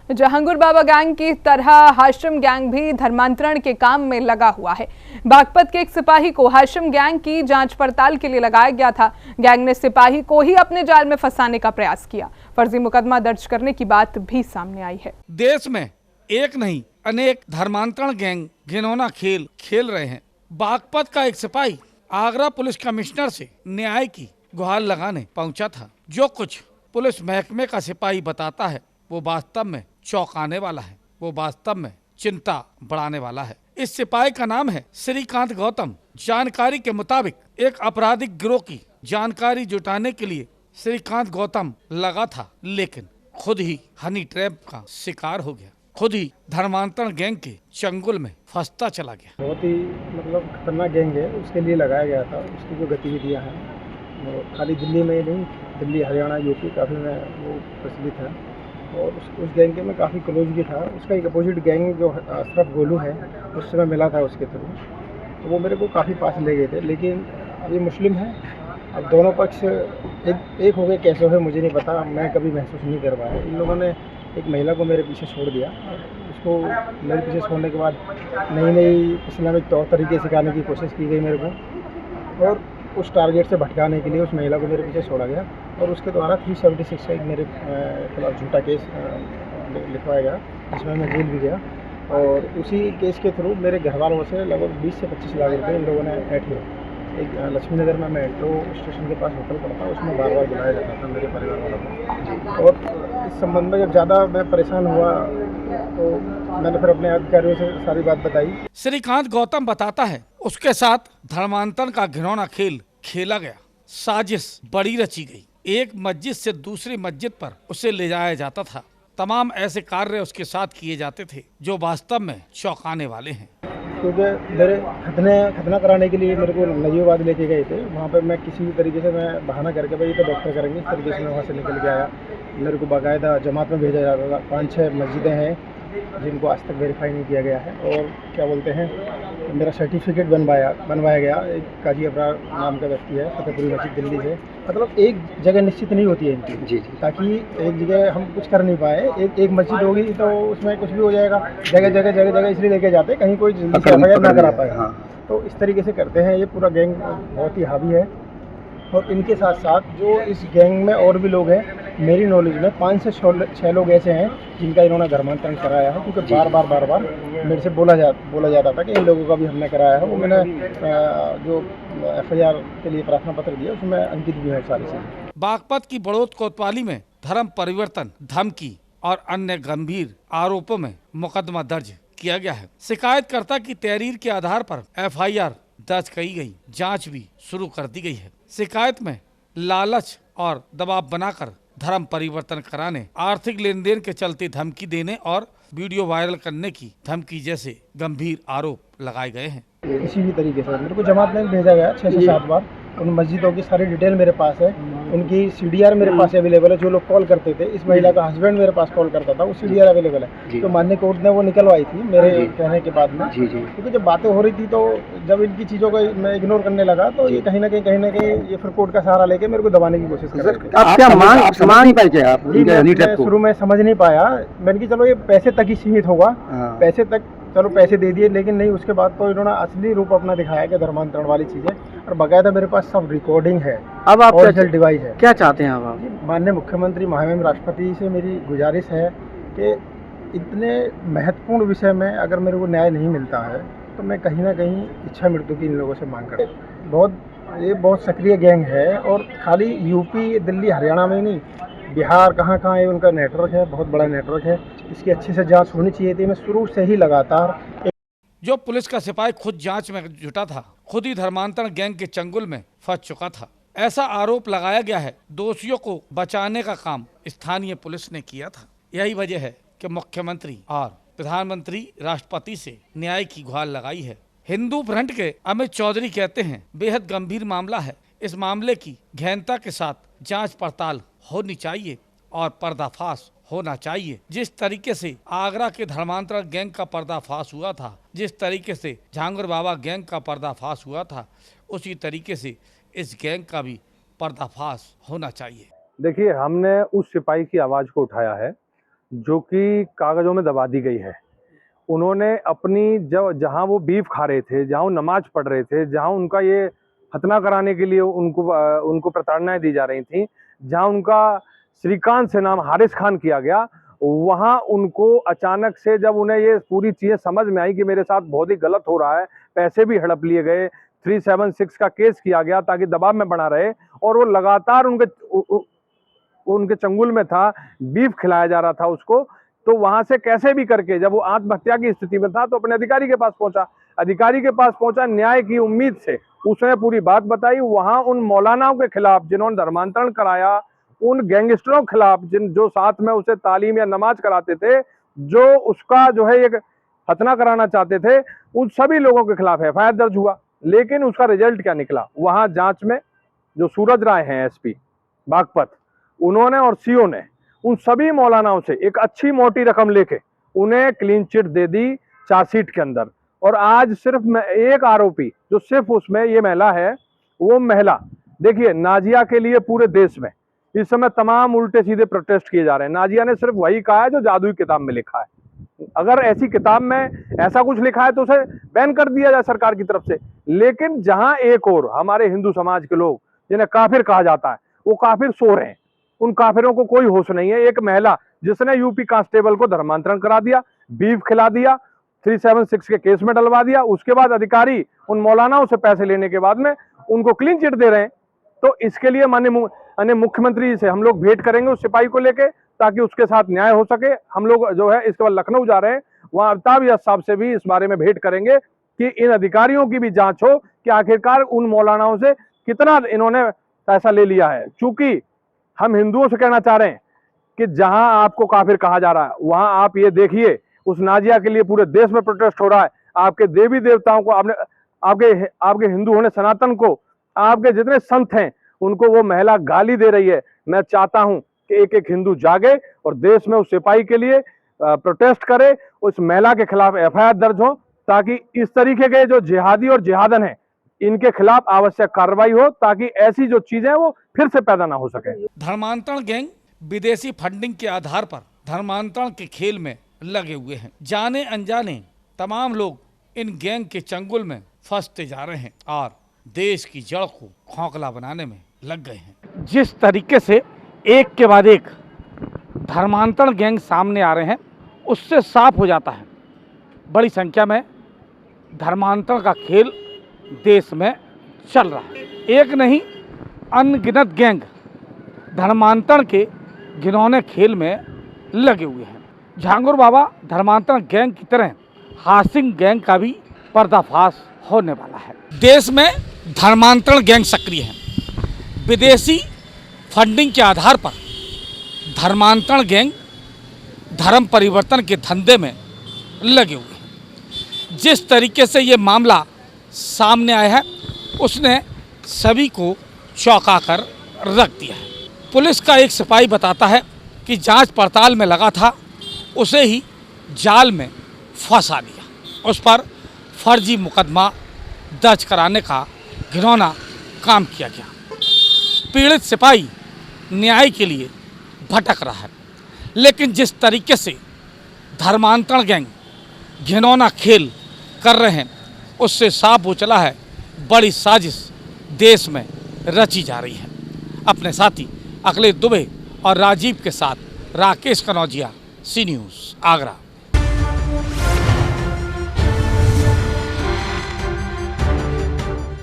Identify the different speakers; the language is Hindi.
Speaker 1: जहांगीर बाबा गैंग की तरह हाशिम गैंग भी धर्मांतरण के काम में लगा हुआ है। बागपत के एक सिपाही को हाशिम गैंग की जांच पड़ताल के लिए लगाया गया था। गैंग ने सिपाही को ही अपने जाल में फंसाने का प्रयास किया। फर्जी मुकदमा दर्ज करने की बात भी सामने आई है।
Speaker 2: देश में एक नहीं अनेक धर्मांतरण गैंग घिनौना खेल खेल रहे हैं। बागपत का एक सिपाही आगरा पुलिस कमिश्नर से न्याय की गुहार लगाने पहुंचा था। जो कुछ पुलिस महकमे का सिपाही बताता है वो वास्तव में चौंकाने वाला है, वो वास्तव में चिंता बढ़ाने वाला है। इस सिपाही का नाम है श्रीकांत गौतम। जानकारी के मुताबिक एक आपराधिक गिरोह की जानकारी जुटाने के लिए श्रीकांत गौतम लगा था, लेकिन खुद ही हनी ट्रैप का शिकार हो गया। खुद ही धर्मांतरण गैंग के चंगुल में फंसता चला गया।
Speaker 3: बहुत ही खतरनाक गैंग है, उसके लिए लगाया गया था। उसकी जो गतिविधियां हैं वो खाली दिल्ली में ही नहीं, दिल्ली, हरियाणा, यूपी काफ़ी में वो प्रचलित है। और उस गैंग के में काफ़ी क्लोज भी था। उसका एक अपोजिट गैंग जो अशरफ गोलू है, उससे मैं मिला था उसके थ्रू, तो वो मेरे को काफ़ी पास ले गए थे। लेकिन अभी मुस्लिम है, अब दोनों पक्ष एक हो गए, कैसे हुए मुझे नहीं पता, मैं कभी महसूस नहीं कर पाया। इन लोगों ने एक महिला को मेरे पीछे छोड़ दिया। उसको मेरे पीछे छोड़ने के बाद नई नई इस्लामिक तौर तरीके सिखाने की कोशिश की गई मेरे को, और उस टारगेट से भटकाने के लिए उस महिला को मेरे पीछे छोड़ा गया और उसके द्वारा 376 का एक मेरे खिलाफ झूठा केस लिखवाया गया, जिसमें मैं जेल भी गया। और उसी केस के थ्रू मेरे घर वालों से लगभग 20 से 25 लाख रुपये इन लोगों ने ऐंठ लिए। एक लक्ष्मी नगर में मेट्रो स्टेशन के पास होटल पड़ता, उसमें बार बार बुलाया जाता था मेरे परिवार वालों को। और इस संबंध में जब ज़्यादा मैं परेशान हुआ तो मैंने फिर अपने अधिकारियों से सारी बात बताई।
Speaker 2: श्रीकांत गौतम बताता है उसके साथ धर्मांतरण का घिनौना खेल खेला गया। साजिश बड़ी रची गई। एक मस्जिद से दूसरी मस्जिद पर उसे ले जाया जाता था। तमाम ऐसे कार्य उसके साथ किए जाते थे जो वास्तव में चौंकाने वाले हैं।
Speaker 3: क्योंकि मेरे खतना कराने के लिए मेरे को नजीबाबाद लेके गए थे। वहाँ पर मैं किसी भी तरीके से मैं बहाना करके भाई ये तो डॉक्टर करेंगे, इस तरीके से मैं वहाँ से निकल के आया। मेरे को बाकायदा जमात में भेजा जाता था। 5-6 मस्जिदें हैं जिनको आज तक वेरीफाई नहीं किया गया है। और क्या बोलते हैं, मेरा सर्टिफिकेट बनवाया गया। एक काजी अबरार नाम का व्यक्ति है, फतेहपुरी मस्जिद दिल्ली से। मतलब एक जगह निश्चित नहीं होती है इनकी, जी, ताकि एक जगह हम कुछ कर नहीं पाए। एक मस्जिद होगी तो उसमें कुछ भी हो जाएगा। जगह जगह इसलिए लेके जाते हैं कहीं कोई जल्दी से एफआईआर ना करा पाए। हाँ। तो इस तरीके से करते हैं। ये पूरा गैंग बहुत ही हावी है। और इनके साथ साथ जो इस गैंग में और भी लोग हैं, मेरी नॉलेज में 5 से 6 लोग ऐसे हैं जिनका इन्होंने धर्मांतरण कराया है। क्योंकि बार बार मेरे से बोला जाता था कि इन लोगों का भी हमने कराया है। वो मैंने जो एफआईआर के लिए प्रार्थना पत्र दिया उसमें अंकित भी है सारी चीज़ें।
Speaker 2: बागपत की बड़ौत कोतवाली में धर्म परिवर्तन, धमकी और अन्य गंभीर आरोपों में मुकदमा दर्ज किया गया है। शिकायतकर्ता की तहरीर के आधार पर एफआईआर दर्ज की गई, जांच भी शुरू कर दी गई है। शिकायत में लालच और दबाव बनाकर धर्म परिवर्तन कराने, आर्थिक लेन देन के चलते धमकी देने और वीडियो वायरल करने की धमकी जैसे गंभीर आरोप लगाए गए हैं।
Speaker 3: किसी भी तरीके से मेरे को जमात में भेजा गया 6 से 7 बार। उन मस्जिदों की सारी डिटेल मेरे पास है, उनकी सीडीआर मेरे पास अवेलेबल है। जो लोग कॉल करते थे, इस महिला का हस्बैंड मेरे पास कॉल करता था, वो सीडीआर अवेलेबल है। तो माननीय कोर्ट ने वो निकलवाई थी मेरे कहने के बाद में। क्योंकि जब बातें हो रही थी तो जब इनकी चीज़ों को मैं इग्नोर करने लगा तो ये कहीं ना कहीं ये फिर कोर्ट का सहारा लेके मेरे को दबाने की कोशिश कर रहे थे। शुरू में समझ नहीं पाया। मैंने कि चलो ये पैसे तक ही सीमित होगा, पैसे तक, चलो पैसे दे दिए। लेकिन नहीं, उसके बाद तो इन्होंने असली रूप अपना दिखाया कि धर्मांतरण वाली चीज़ें। और बाकायदा मेरे पास सब रिकॉर्डिंग है। अब आप डिवाइस है। क्या चाहते हैं आप? माननीय मुख्यमंत्री, महामहिम राष्ट्रपति से मेरी गुजारिश है कि इतने महत्वपूर्ण विषय में अगर मेरे को न्याय नहीं मिलता है तो मैं कहीं ना कहीं इच्छा मृत्यु की इन लोगों से मांग कर। ये बहुत सक्रिय गैंग है और खाली यूपी, दिल्ली, हरियाणा में ही नहीं, बिहार, कहाँ ये उनका नेटवर्क है, बहुत बड़ा नेटवर्क है। इसकी अच्छे से जांच होनी चाहिए थी। मैं शुरू से ही लगातार
Speaker 2: जो पुलिस का सिपाही खुद जांच में जुटा था, खुद ही धर्मांतरण गैंग के चंगुल में फंस चुका था, ऐसा आरोप लगाया गया है। दोषियों को बचाने का काम स्थानीय पुलिस ने किया था। यही वजह है कि मुख्यमंत्री और प्रधानमंत्री राष्ट्रपति से न्याय की गुहार लगाई है। हिंदू फ्रंट के अमित चौधरी कहते हैं बेहद गंभीर मामला है। इस मामले की गहनता के साथ जांच पड़ताल होनी चाहिए और पर्दाफाश होना चाहिए। जिस तरीके से आगरा के धर्मांतरण गैंग का पर्दाफाश हुआ था, जिस तरीके से जहांगीर बाबा गैंग का पर्दाफाश हुआ था, उसी तरीके से इस गैंग का भी पर्दाफाश होना चाहिए।
Speaker 4: देखिए, हमने उस सिपाही की आवाज को उठाया है जो कि कागजों में दबा दी गई है। उन्होंने अपनी जहां वो बीफ खा रहे थे, जहां वो नमाज पढ़ रहे थे, जहां उनका ये खतना कराने के लिए उनको प्रताड़नाएं दी जा रही थी, जहां उनका श्रीकांत से नाम हारिस खान किया गया, वहां उनको अचानक से जब उन्हें ये पूरी चीजें समझ में आई कि मेरे साथ बहुत ही गलत हो रहा है, पैसे भी हड़प लिए गए, 376 का केस किया गया ताकि दबाव में बना रहे, और वो लगातार उनके चंगुल में था, बीफ खिलाया जा रहा था उसको। तो वहां से कैसे भी करके जब वो आत्महत्या की स्थिति में था तो अपने अधिकारी के पास पहुंचा, न्याय की उम्मीद से उसने पूरी बात बताई। वहां उन मौलानाओं के खिलाफ जिन्होंने धर्मांतरण कराया, उन गैंगस्टरों के खिलाफ जो साथ में उसे तालीम या नमाज कराते थे, जो उसका जो है एक खतना कराना चाहते थे, उन सभी लोगों के खिलाफ एफआईआर दर्ज हुआ। लेकिन उसका रिजल्ट क्या निकला? वहां जांच में जो सूरज राय हैं एसपी बागपत, उन्होंने और सीओ ने उन सभी मौलानाओं से एक अच्छी मोटी रकम लेके उन्हें क्लीन चिट दे दी चार्जशीट के अंदर। और आज सिर्फ एक आरोपी जो सिर्फ उसमें ये महिला है, वो महिला देखिए, नाजिया के लिए पूरे देश में इस समय तमाम उल्टे सीधे प्रोटेस्ट किए जा रहे हैं। नाजिया ने सिर्फ वही कहा है जो जादुई किताब में लिखा है। अगर ऐसी किताब में ऐसा कुछ लिखा है तो उसे बैन कर दिया जाए सरकार की तरफ से। लेकिन जहां एक और हमारे हिंदू समाज के लोग जिन्हें काफिर कहा जाता है, वो काफिर सो रहे हैं, उन काफिरों को कोई होश नहीं है। एक महिला जिसने यूपी कांस्टेबल को धर्मांतरण करा दिया, बीफ खिला दिया, 376 के केस में डलवा दिया, उसके बाद अधिकारी उन मौलानाओं से पैसे लेने के बाद में उनको क्लीन चिट दे रहे हैं। तो इसके लिए माननीय मुख्यमंत्री से हम लोग भेंट करेंगे उस सिपाही को लेके, ताकि उसके साथ न्याय हो सके। हम लोग जो है इसके बाद लखनऊ जा रहे हैं, वहां अमिताभ यादव साहब से भी इस बारे में भेंट करेंगे कि इन अधिकारियों की भी जांच हो कि आखिरकार उन मौलानाओं से कितना इन्होंने पैसा ले लिया है। चूंकि हम हिंदुओं से कहना चाह रहे हैं कि जहां आपको काफिर कहा जा रहा है, वहां आप ये देखिए, उस नाजिया के लिए पूरे देश में प्रोटेस्ट हो रहा है। आपके देवी देवताओं को, आपके हिंदू होने सनातन को, आपके जितने संत हैं उनको वो महिला गाली दे रही है। मैं चाहता हूं कि एक एक हिंदू जागे और देश में उस सिपाही के लिए प्रोटेस्ट करे, उस महिला के खिलाफ एफआईआर दर्ज हो, ताकि इस तरीके के जो जिहादी और जिहादन हैं इनके खिलाफ आवश्यक कार्रवाई हो, ताकि ऐसी जो चीजें वो फिर से पैदा ना हो सके।
Speaker 2: धर्मांतरण गैंग विदेशी फंडिंग के आधार पर धर्मांतरण के खेल में लगे हुए हैं। जाने अनजाने तमाम लोग इन गैंग के चंगुल में फंसते जा रहे हैं और देश की जड़ को खोखला बनाने में लग गए हैं। जिस तरीके से एक के बाद एक धर्मांतरण गैंग सामने आ रहे हैं, उससे साफ हो जाता है बड़ी संख्या में धर्मांतरण का खेल देश में चल रहा है। एक नहीं, अनगिनत गैंग धर्मांतरण के घिनौने खेल में लगे हुए हैं। झांगुर बाबा धर्मांतरण गैंग की तरह हासिंग गैंग का भी पर्दाफाश होने वाला है। देश में धर्मांतरण गैंग सक्रिय है। विदेशी फंडिंग के आधार पर धर्मांतरण गैंग धर्म परिवर्तन के धंधे में लगे हुए हैं। जिस तरीके से ये मामला सामने आया है, उसने सभी को चौंका कर रख दिया है। पुलिस का एक सिपाही बताता है कि जांच पड़ताल में लगा था, उसे ही जाल में फंसा दिया। उस पर फर्जी मुकदमा दर्ज कराने का घिनौना काम किया गया। पीड़ित सिपाही न्याय के लिए भटक रहा है, लेकिन जिस तरीके से धर्मांतरण गैंग घिनौना खेल कर रहे हैं, उससे साफ हो चला है बड़ी साजिश देश में रची जा रही है। अपने साथी अखिलेश दुबे और राजीव के साथ राकेश कनौजिया, सी न्यूज़, आगरा।